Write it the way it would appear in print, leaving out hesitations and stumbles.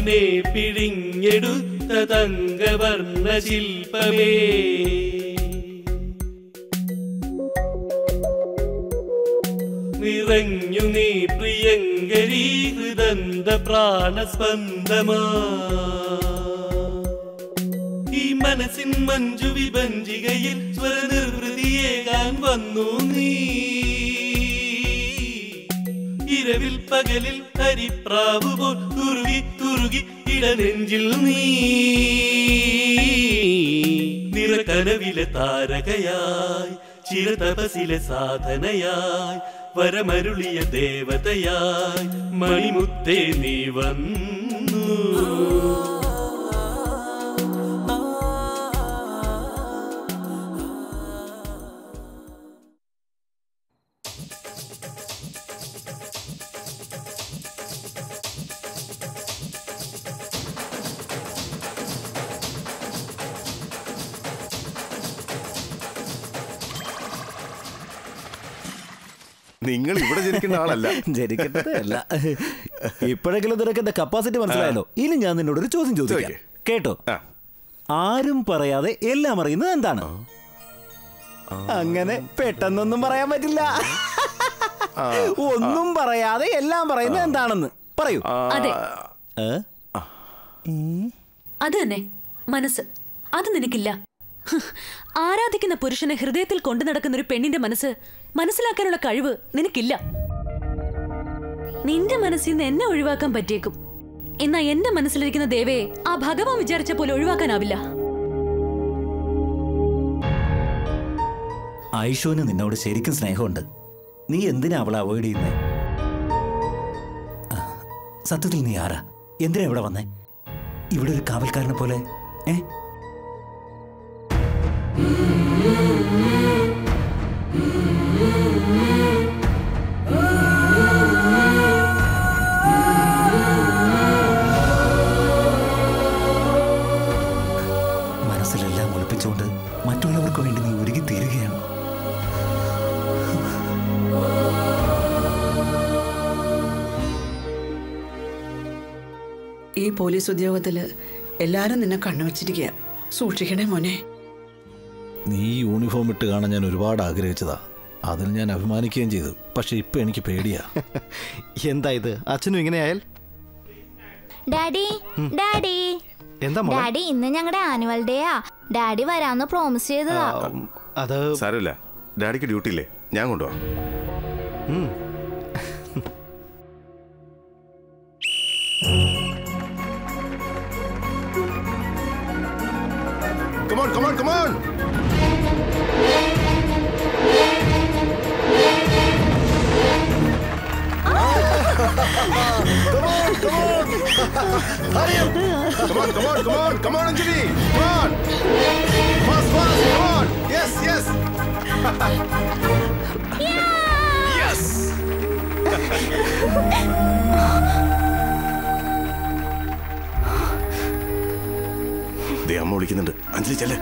മണ്ണിനെ പിഴിഞ്ഞെടുത്ത തങ്കവർണ്ണ ശില്പമേ, നിറഞ്ഞു നീ പ്രിയങ്കരീ ഹൃദന്ത പ്രാണസ്പന്ദമാ. ഈ മനസ്സിൻ മഞ്ജു വിഭഞ്ചികയിൽ സ്വരനിർവൃതിയേകാൻ വന്നു നീ. ഇരവിൽ പകലിൽ ഹരിപ്രാവു പോൽ തുറുകി തുറുകി ഇടനെഞ്ചിൽ നീ. നിറകനവിലെ താരകയായി ചിരതപസിലെ സാധനയായി വരമരുളിയ ദേവതയായി മണിമുത്തേ നീ വന്നു. നിങ്ങൾ ഇവിടെ ജനിക്കുന്ന ആളല്ല. ജനിക്കേണ്ടതല്ല. ഇപ്പോഴെങ്കിലും നിനക്ക് എന്റെ കപ്പാസിറ്റി മനസ്സിലായല്ലോ. ഇനി ഞാൻ നിന്നോടൊരു ചോദ്യം ചോദിക്കാം, കേട്ടോ? ആരും പറയാതെ എല്ലാം അറിയുന്നത് എന്താണ്? അങ്ങനെ പെട്ടെന്നൊന്നും പറയാൻ പറ്റില്ല. ഒന്നും പറയാതെ എല്ലാം പറയുന്നത് എന്താണെന്ന് പറയൂ. അത് തന്നെ, മനസ്സ്. അത് നിനക്കില്ല. ആരാധിക്കുന്ന പുരുഷനെ ഹൃദയത്തിൽ കൊണ്ടു നടക്കുന്ന ഒരു പെണ്ണിന്റെ മനസ്സ് മനസ്സിലാക്കാനുള്ള കഴിവ് നിനക്കില്ല. നിന്റെ മനസ്സിൽ നിന്ന് എന്നെ ഒഴിവാക്കാൻ പറ്റിയേക്കും, എന്നാ എന്റെ മനസ്സിലിരിക്കുന്ന ദേവയെ ആ ഭഗവാൻ വിചാരിച്ച പോലെ ഒഴിവാക്കാനാവില്ല. ഐഷുവിന് നിന്നോട് ശരിക്കും സ്നേഹമുണ്ട്. നീ എന്തിനാ അവളെ അവോയ്ഡ് ചെയ്യുന്നേ? സത്യത്തിൽ നീ ആരാ? എന്തിനാ ഇവിടെ വന്നേ? ഇവിടെ ഒരു കാവൽക്കാരനെ പോലെ മനസ്സിലെല്ലാം ഒളിപ്പിച്ചുകൊണ്ട് മറ്റുള്ളവർക്ക് വേണ്ടി നീ ഒരുങ്ങി തീരുകയാണ്. ഈ പോലീസ് ഉദ്യോഗത്തില് എല്ലാരും നിന്നെ കണ്ണുവച്ചിരിക്കുക. സൂക്ഷിക്കണേ മോനെ. നീ യൂണിഫോം ഇട്ട് കാണാൻ ഞാൻ ഒരുപാട് ആഗ്രഹിച്ചതാ. അതിൽ ഞാൻ അഭിമാനിക്കുകയും ചെയ്തു. പക്ഷെ ഇപ്പൊ എനിക്ക് പേടിയാ. എന്താ ഇത്? അച്ഛനും ഇങ്ങനെയായാൽ? ഡാഡി, ഡാഡി, ഡാഡി, ഇന്ന് ഞങ്ങളുടെ ആനുവൽ ഡേയാ. ഡാഡി വരാന്ന് പ്രോമിസ് ചെയ്തതാ. അത് സാരമില്ല, ഡാഡിക്ക് ഡ്യൂട്ടി ഇല്ലേ, ഞാൻ കൊണ്ടുപോവാം. Come on, come on, come on! Come on, come on! Hurry up! Come on, come on, come on! Come on, Anjali! Come on! Fast, fast! Come on! Yes, yes! Yes! ദേ അമ്മ വിളിക്കുന്നുണ്ട്. അഞ്ജലി ചെല്ലേ.